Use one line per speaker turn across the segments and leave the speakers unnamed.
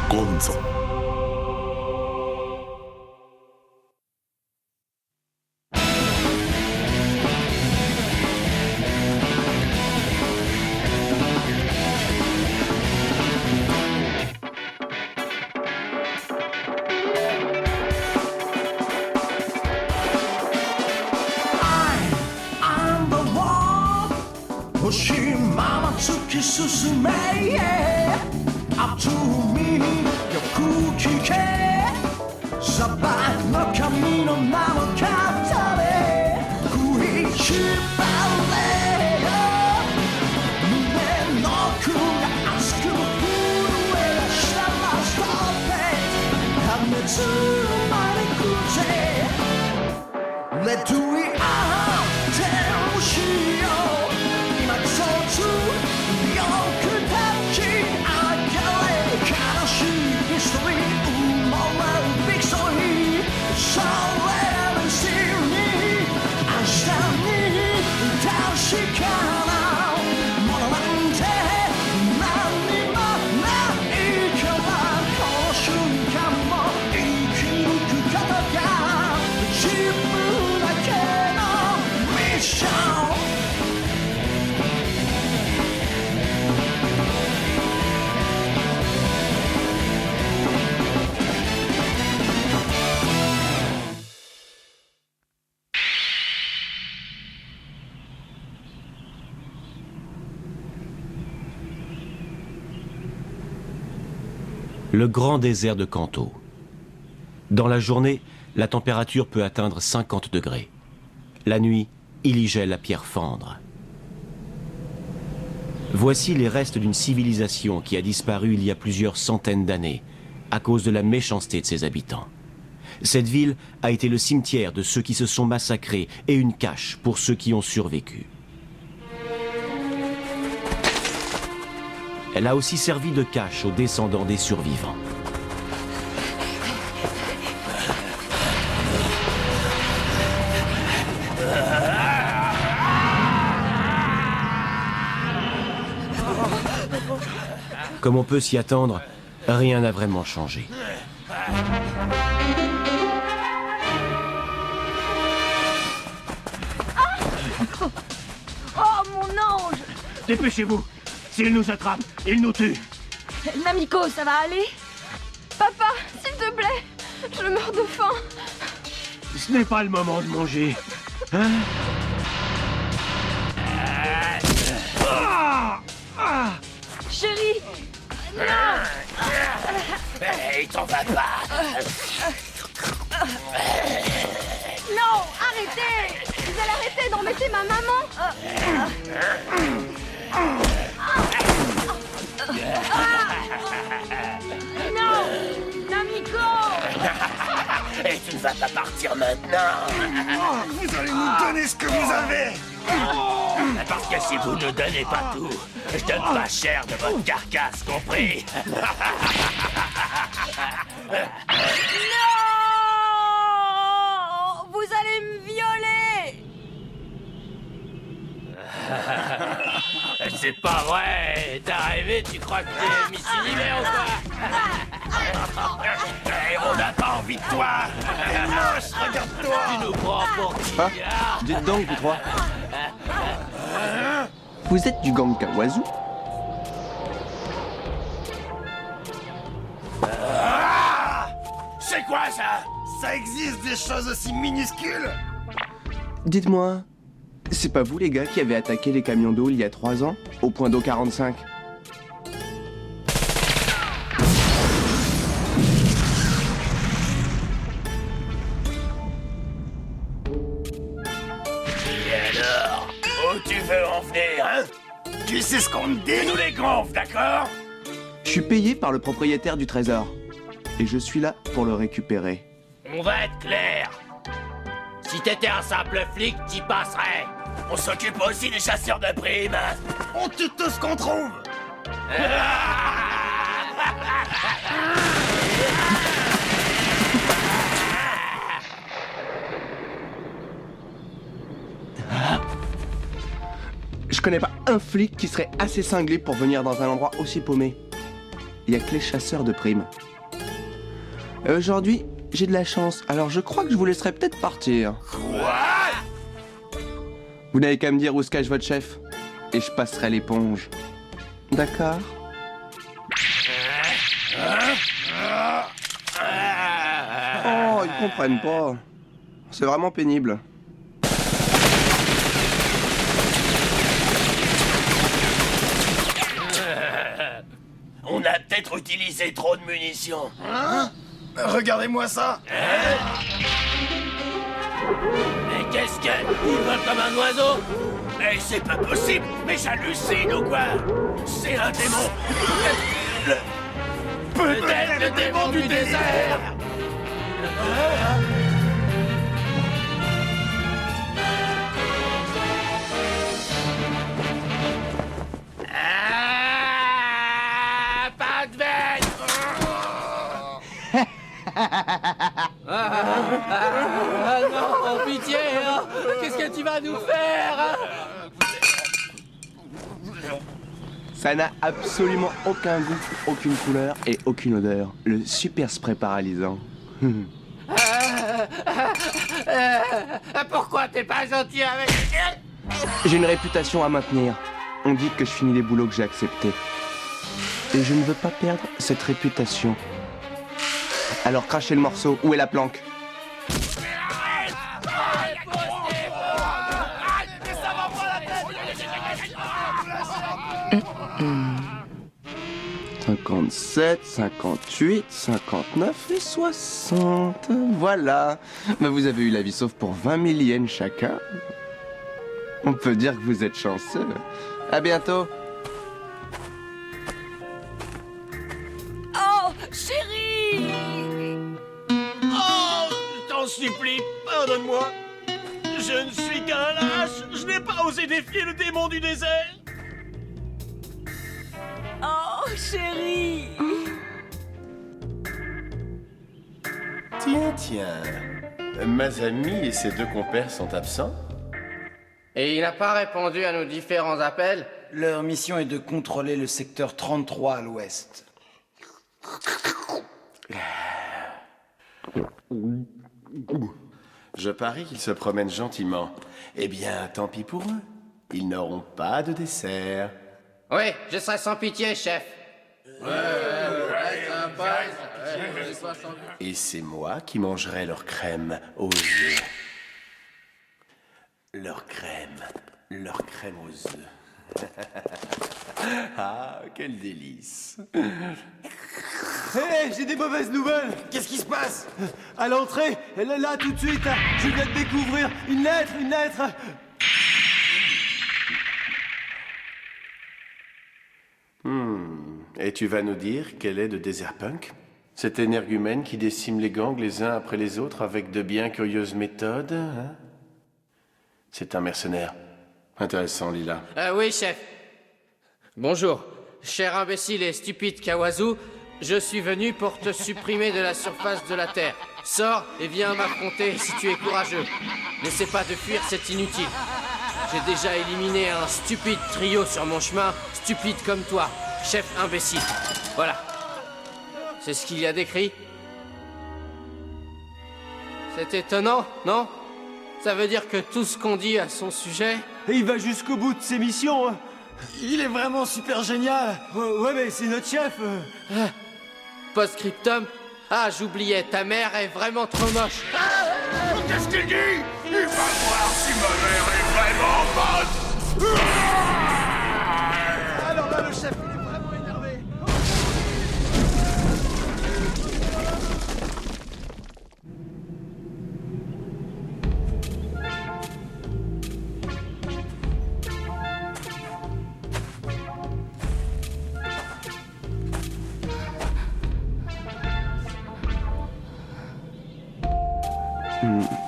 ゴンゾ。
星まま突き進め Up to me よく聞け砂漠の神の名を語れ食いしばれよ胸の奥が熱く震え出したラストページ破滅までくぜ Let do it all 全部しよう
Le grand désert de Kanto. Dans la journée, la température peut atteindre 50 degrés. La nuit, il y gèle à pierre fendre. Voici les restes d'une civilisation qui a disparu il y a plusieurs centaines d'années à cause de la méchanceté de ses habitants. Cette ville a été le cimetière de ceux qui se sont massacrés et une cache pour ceux qui ont survécu. Elle a aussi servi de cache aux descendants des survivants. Comme on peut s'y attendre, rien n'a vraiment changé.
Oh, mon ange!
Dépêchez-vous! S'il nous attrape, il nous tue!
Namiko, ça va aller? Papa, s'il te plaît! Je meurs de faim!
Ce n'est pas le moment de manger. Hein?
Chérie! Non!
Il t'en va pas!
Non! Arrêtez! Vous allez arrêter d'embêter ma maman! Non! Namiko!
Et tu ne vas pas partir maintenant!
Vous allez nous donner ce que vous avez.
Parce que si vous ne donnez pas tout, je donne pas cher de votre carcasse, compris?
Non! Vous allez me violer!
C'est pas vrai! T'as rêvé, tu crois que t'es Miss Univers ou quoi? On n'a pas envie de toi! T'es moche, regarde-toi! Tu nous prends pour qui?
Dites donc, vous trois. Vous êtes du gang Kawazu?
C'est quoi ça? Ça existe des choses aussi minuscules?
Dites-moi, c'est pas vous les gars qui avez attaqué les camions d'eau il y a 3 ans, au point d'eau 45?
Et alors? Où tu veux en venir, hein?
Tu sais ce qu'on te
Tu
dit?
nous les gonfles, d'accord?
Je suis payé par le propriétaire du trésor. Et je suis là pour le récupérer.
On va être clair. Si t'étais un simple flic, t'y passerais. On s'occupe aussi des chasseurs de primes.
On tue tout ce qu'on trouve.
Je connais pas un flic qui serait assez cinglé pour venir dans un endroit aussi paumé. Il y a que les chasseurs de primes. Aujourd'hui, j'ai de la chance, alors je crois que je vous laisserai peut-être partir.
Quoi?
Vous n'avez qu'à me dire où se cache votre chef, et je passerai l'éponge. D'accord? Oh, ils comprennent pas. C'est vraiment pénible.
On a peut-être utilisé trop de munitions.
Hein? Regardez-moi ça.
Mais qu'est-ce que... Il vole comme un oiseau? Mais c'est pas possible. Mais j'hallucine ou quoi? C'est un démon. Peut-être le démon du désert. Ah, pas de veine.
Ah non, pitié, hein. Qu'est-ce que tu vas nous faire, hein?
Ça n'a absolument aucun goût, aucune couleur et aucune odeur. Le super spray paralysant.
Pourquoi t'es pas gentil avec...
J'ai une réputation à maintenir. On dit que je finis les boulots que j'ai acceptés. Et je ne veux pas perdre cette réputation. Alors crachez le morceau, où est la planque? « 57, 58, 59 et 60. Voilà. Bah, vous avez eu la vie sauve pour 20 000 yens chacun. On peut dire que vous êtes chanceux. À bientôt.
Oh, chérie!
Oh, je t'en supplie, pardonne-moi. Je ne suis qu'un lâche. Je n'ai pas osé défier le démon du désert.
Oh, chérie!
Tiens. Mazami et ses deux compères sont absents?
Et il n'a pas répondu à nos différents appels?
Leur mission est de contrôler le secteur 33 à l'ouest.
Je parie qu'ils se promènent gentiment. Eh bien, tant pis pour eux. Ils n'auront pas de dessert.
Oui, je serai sans pitié, chef.
Et c'est moi qui mangerai leur crème aux œufs. Leur crème aux œufs. Ah, quel délice.
Hé, j'ai des mauvaises nouvelles.
Qu'est-ce qui se passe?
À l'entrée, là, tout de suite, je viens de découvrir une lettre.
Et tu vas nous dire quelle est de Desertpunk? Cet énergumène qui décime les gangs les uns après les autres avec de bien curieuses méthodes, hein? C'est un mercenaire. Intéressant, Lila.
Oui, chef. Bonjour. Cher imbécile et stupide Kawazu, je suis venu pour te supprimer de la surface de la Terre. Sors et viens m'affronter si tu es courageux. N'essaie pas de fuir, c'est inutile. J'ai déjà éliminé un stupide trio sur mon chemin, stupide comme toi, chef imbécile. Voilà. C'est ce qu'il y a d'écrit. C'est étonnant, non? Ça veut dire que tout ce qu'on dit à son sujet...
Et il va jusqu'au bout de ses missions. Il est vraiment super génial. Ouais, mais c'est notre chef.
Post-scriptum. Ah, j'oubliais, ta mère est vraiment trop moche.
Qu'est-ce qu'il dit? Il va voir si ma mère est vraiment bonne.
Alors là, le chef, il est vraiment énervé.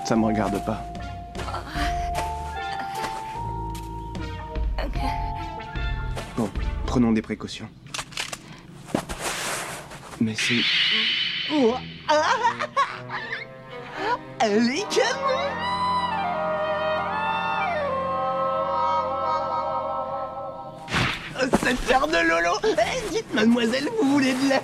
Ça me regarde pas. Bon, prenons des précautions. Mais c'est...
Les canons.
cette paire de Lolo. Eh, dites, mademoiselle, vous voulez de l'aide?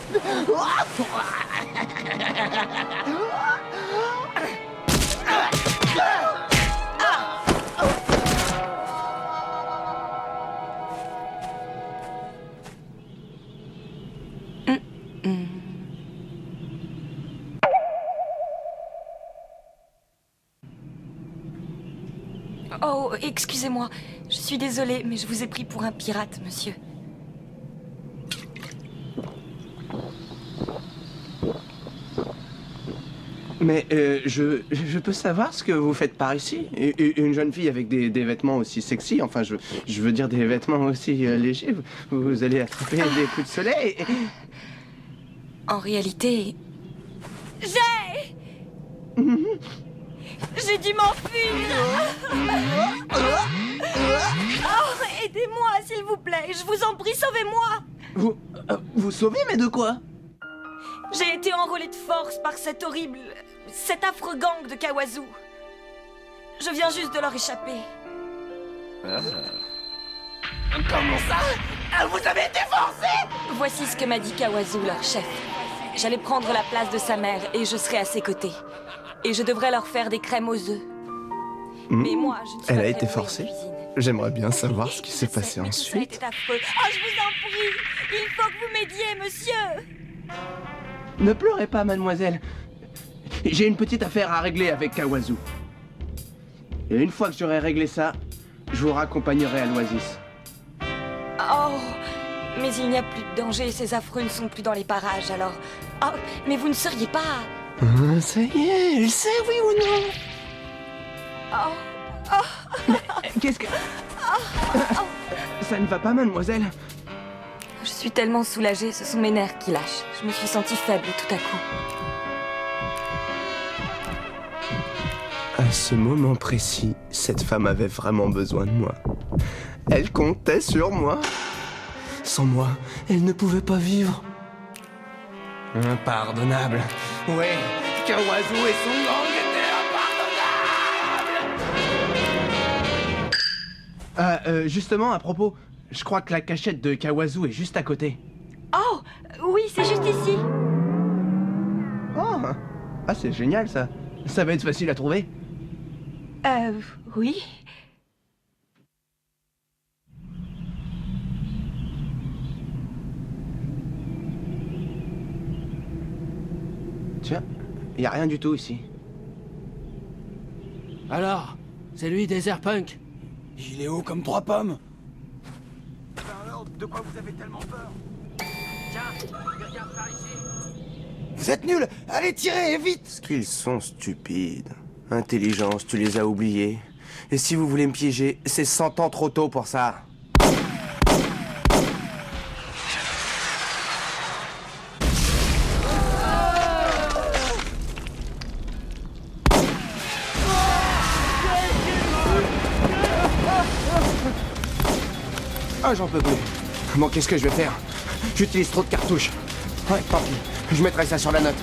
Oh, excusez-moi. Je suis désolée, mais je vous ai pris pour un pirate, monsieur.
Mais je peux savoir ce que vous faites par ici? Une jeune fille avec des vêtements aussi sexy, enfin je veux dire des vêtements aussi légers, vous allez attraper des coups de soleil.
En réalité... J'ai dû m'enfuir. Oh, aidez-moi, s'il vous plaît. Je vous en prie, sauvez-moi.
Vous sauvez, mais de quoi?
J'ai été enrôlée de force par cet affreux gang de Kawazu. Je viens juste de leur échapper.
Comment ça? Vous avez été forcé?
Voici ce que m'a dit Kawazu, leur chef. J'allais prendre la place de sa mère et je serai à ses côtés. Et je devrais leur faire des crèmes aux œufs. Mais moi, je ne suis
Elle
pas
a
très
été
douée en
forcée?
cuisine.
J'aimerais bien savoir ce qui s'est
Je sais,
passé
mais tout ça
ensuite.
était affreux. Oh, je vous en prie. Il faut que vous m'aidiez, monsieur.
Ne pleurez pas, mademoiselle. J'ai une petite affaire à régler avec Kawazu. Et une fois que j'aurai réglé ça, je vous raccompagnerai à l'Oasis.
Oh, mais il n'y a plus de danger. Ces affreux ne sont plus dans les parages, alors... Oh, mais vous ne seriez pas...
Ça y est, elle sait, oui ou non?
Oh,
Qu'est-ce que... Ça ne va pas, mademoiselle?
je suis tellement soulagée, ce sont mes nerfs qui lâchent. Je me suis sentie faible tout à coup.
À ce moment précis, cette femme avait vraiment besoin de moi. Elle comptait sur moi. Sans moi, elle ne pouvait pas vivre. Impardonnable. Ouais, Kawazu et son gang étaient impardonnables. Justement, à propos, je crois que la cachette de Kawazu est juste à côté.
Oh, oui, c'est juste ici.
Oh, c'est génial ça. Ça va être facile à trouver.
Oui.
Tiens, y a rien du tout ici.
Alors, c'est lui, Desertpunk.
Il est haut comme 3 pommes.
De quoi vous avez tellement peur? Tiens, regarde par ici.
Vous êtes nuls. Allez, tirez, vite.
Qu'ils sont stupides. Intelligence, tu les as oubliés. Et si vous voulez me piéger, c'est 100 ans trop tôt pour ça. Ah, j'en peux plus. Bon, qu'est-ce que je vais faire? J'utilise trop de cartouches. Ouais, tant pis. Je mettrai ça sur la note.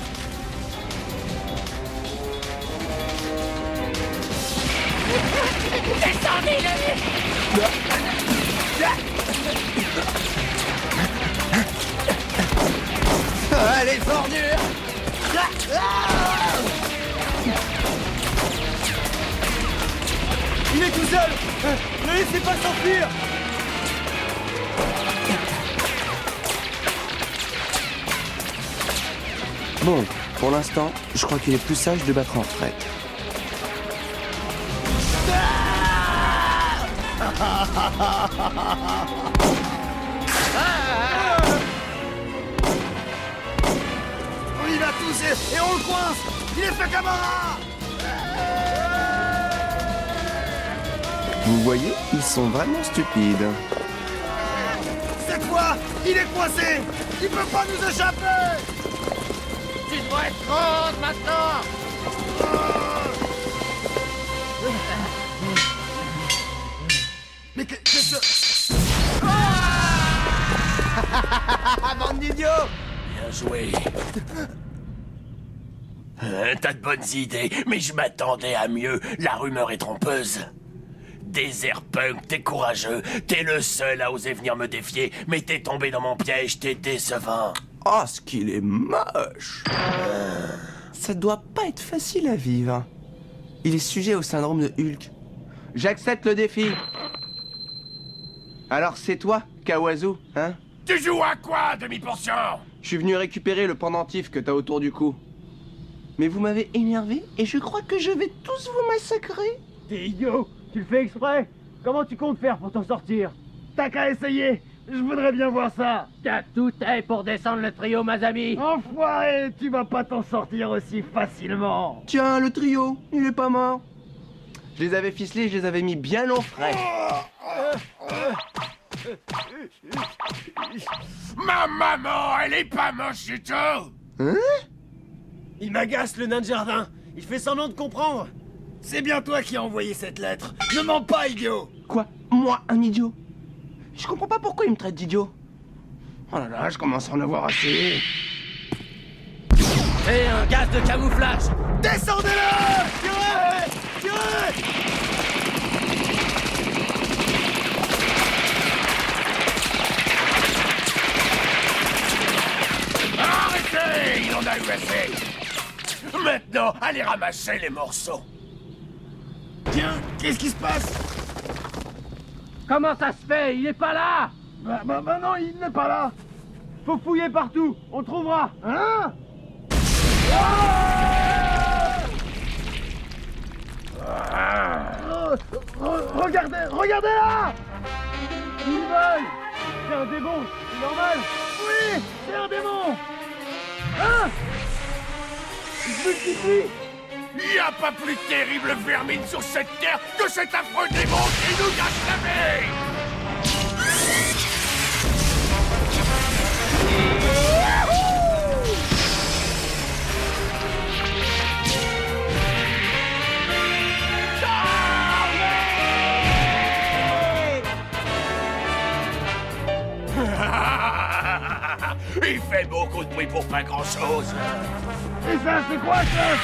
Allez, ordures.
Il est tout seul. Ne laissez pas s'enfuir.
Bon, pour l'instant, je crois qu'il est plus sage de battre en retraite.
On y va tous et on le coince. Il est fait Camara.
Vous voyez, ils sont vraiment stupides.
Cette fois, il est coincé. Il peut pas nous échapper.
Tu devrais être grande maintenant.
Mais qu'est-ce que...
Bande d'idiots! Bien joué. T'as de bonnes idées, mais je m'attendais à mieux. La rumeur est trompeuse. Desertpunk, t'es courageux, t'es le seul à oser venir me défier, mais t'es tombé dans mon piège, t'es décevant.
Oh, ce qu'il est moche! Ça doit pas être facile à vivre. Il est sujet au syndrome de Hulk. J'accepte le défi. Alors c'est toi, Kawazu, hein?
Tu joues à quoi, demi-portion?
Je suis venu récupérer le pendentif que t'as autour du cou. Mais vous m'avez énervé et je crois que je vais tous vous massacrer.
T'es idiot! Tu le fais exprès! Comment tu comptes faire pour t'en sortir? T'as qu'à essayer! Je voudrais bien voir ça!
T'as tout est pour descendre le trio, Mazami!
Enfoiré! Tu vas pas t'en sortir aussi facilement!
Tiens, le trio, il est pas mort. Je les avais ficelés, je les avais mis bien au frais.
Ma maman, elle est pas moche du tout!
Hein?
Il m'agace, le nain de jardin! Il fait semblant de comprendre! C'est bien toi qui as envoyé cette lettre! Ne mens pas, idiot!
Quoi? Moi, un idiot? Je comprends pas pourquoi il me traite d'idiot. Oh là là, je commence à en avoir assez.
Et un gaz de camouflage!
Descendez-le! Tirez! Tirez!
Arrêtez! Il en a eu assez! Maintenant, allez ramasser les morceaux!
Tiens, qu'est-ce qui se passe?
Comment ça se fait? Il est pas là!
Bah non, il n'est pas là! Faut fouiller partout, on trouvera! Hein? Regardez là! Ils volent! C'est un démon, c'est normal! Oui, c'est un démon! Hein? Il se multiplie!
Il n'y a pas plus terrible vermine sur cette terre que cet affreux démon qui nous gâche la vie! Il fait beaucoup de bruit pour pas grand-chose.
Et ça, c'est quoi, chef?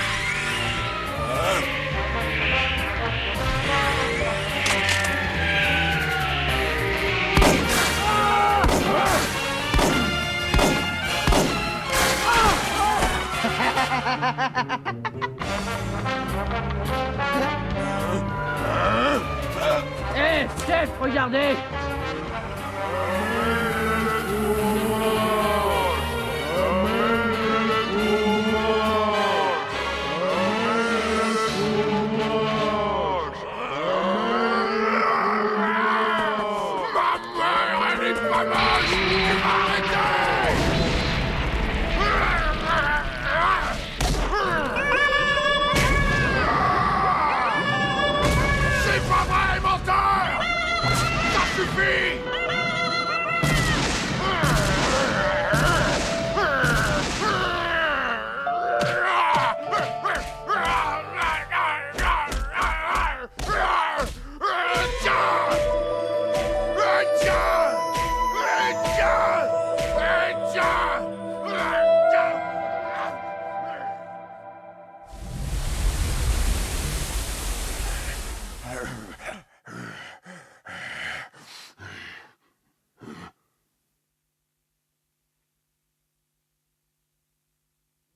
Hé, chef, regardez!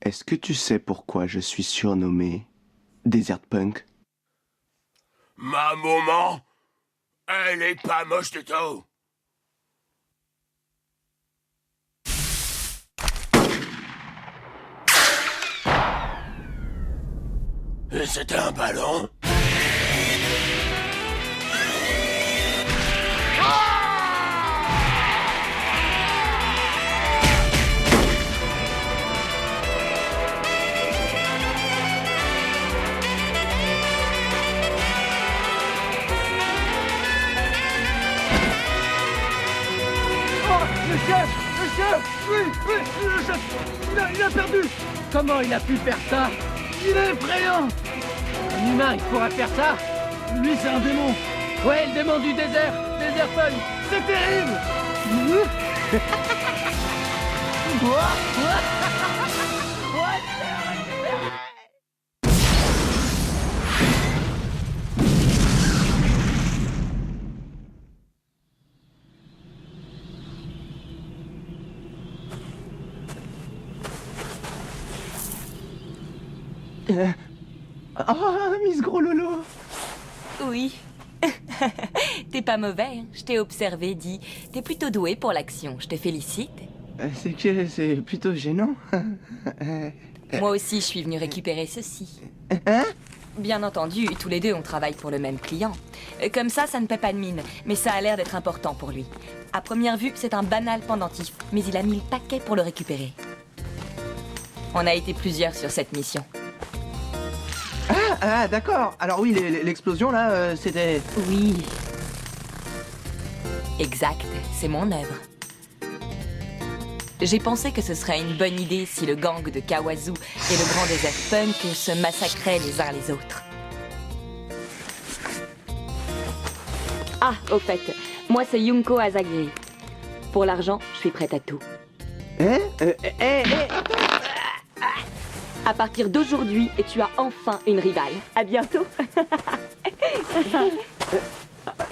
Est-ce que tu sais pourquoi je suis surnommé Desertpunk?
Ma maman, elle est pas moche du tout. Et c'était un ballon?
Le chef! Oui, le chef! Il a perdu!
Comment il a pu faire ça?
Il est effrayant!
Un humain, il pourrait faire ça?
Lui, c'est un démon!
Ouais, le démon du désert! Desertpunk!
C'est terrible!
Miss Gros Lolo.
Oui. T'es pas mauvais, hein. Je t'ai observé, dit. T'es plutôt doué pour l'action, je te félicite.
C'est que c'est plutôt gênant.
Moi aussi, je suis venue récupérer ceci.
Hein?
Bien entendu, tous les deux, on travaille pour le même client. Comme ça ne paie pas de mine, mais ça a l'air d'être important pour lui. À première vue, c'est un banal pendentif, mais il a mis le paquet pour le récupérer. On a été plusieurs sur cette mission.
Ah, d'accord. Alors oui, l'explosion, là, c'était...
Oui. Exact, c'est mon œuvre. J'ai pensé que ce serait une bonne idée si le gang de Kawazu et le Grand Désert Punk se massacraient les uns les autres.
Ah, au fait, moi c'est Yunko Asagiri. Pour l'argent, je suis prête à tout. À partir d'aujourd'hui, tu as enfin une rivale. À bientôt.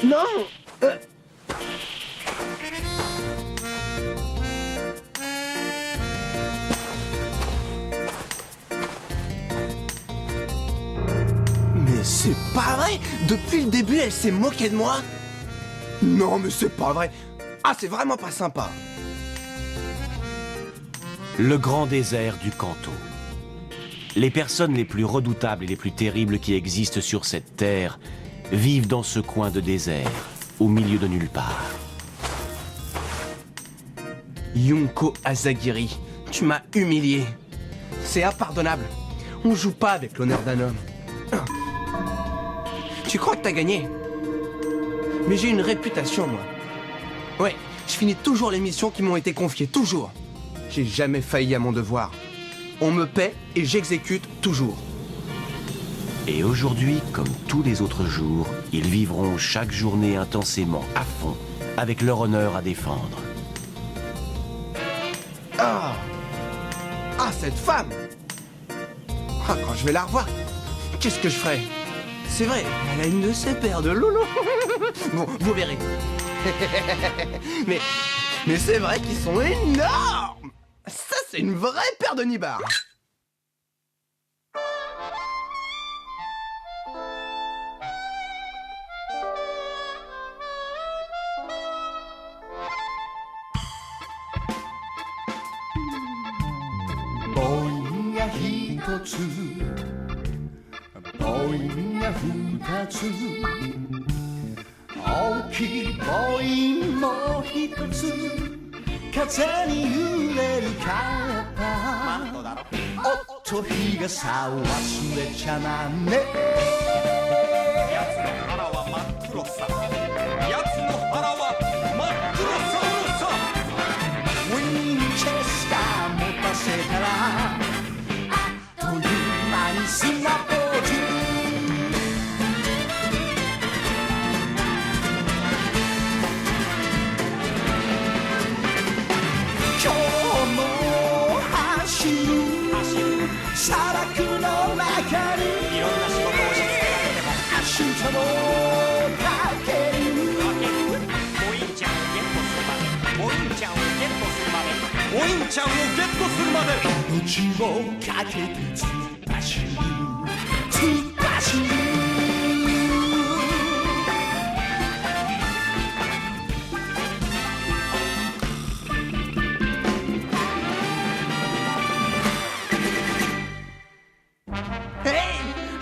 Non.
Mais c'est pas vrai! Depuis le début, elle s'est moquée de moi? Non, mais c'est pas vrai! Ah, c'est vraiment pas sympa!
Le grand désert du Kanto. Les personnes les plus redoutables et les plus terribles qui existent sur cette terre vivent dans ce coin de désert, au milieu de nulle part.
Yunko Asagiri, tu m'as humilié. C'est impardonnable. On joue pas avec l'honneur d'un homme. Tu crois que t'as gagné? Mais j'ai une réputation, moi. Ouais, je finis toujours les missions qui m'ont été confiées, toujours. J'ai jamais failli à mon devoir. On me paie et j'exécute toujours.
Et aujourd'hui, comme tous les autres jours, ils vivront chaque journée intensément, à fond, avec leur honneur à défendre.
Ah, cette femme! Ah, quand je vais la revoir, qu'est-ce que je ferai? C'est vrai, elle a une de ses paires de loulous. Bon, vous verrez. mais c'est vrai qu'ils sont énormes! Ça, c'est une vraie paire de nibards!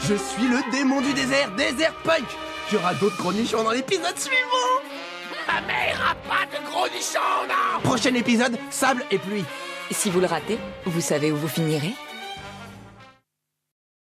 Je suis le démon du désert, Désert Punk. Il y aura d'autres gros nichons dans l'épisode suivant.
Ah, mais il n'y aura pas de gros nichons, non!
Prochain épisode, sable et pluie.
Si vous le ratez, vous savez où vous finirez?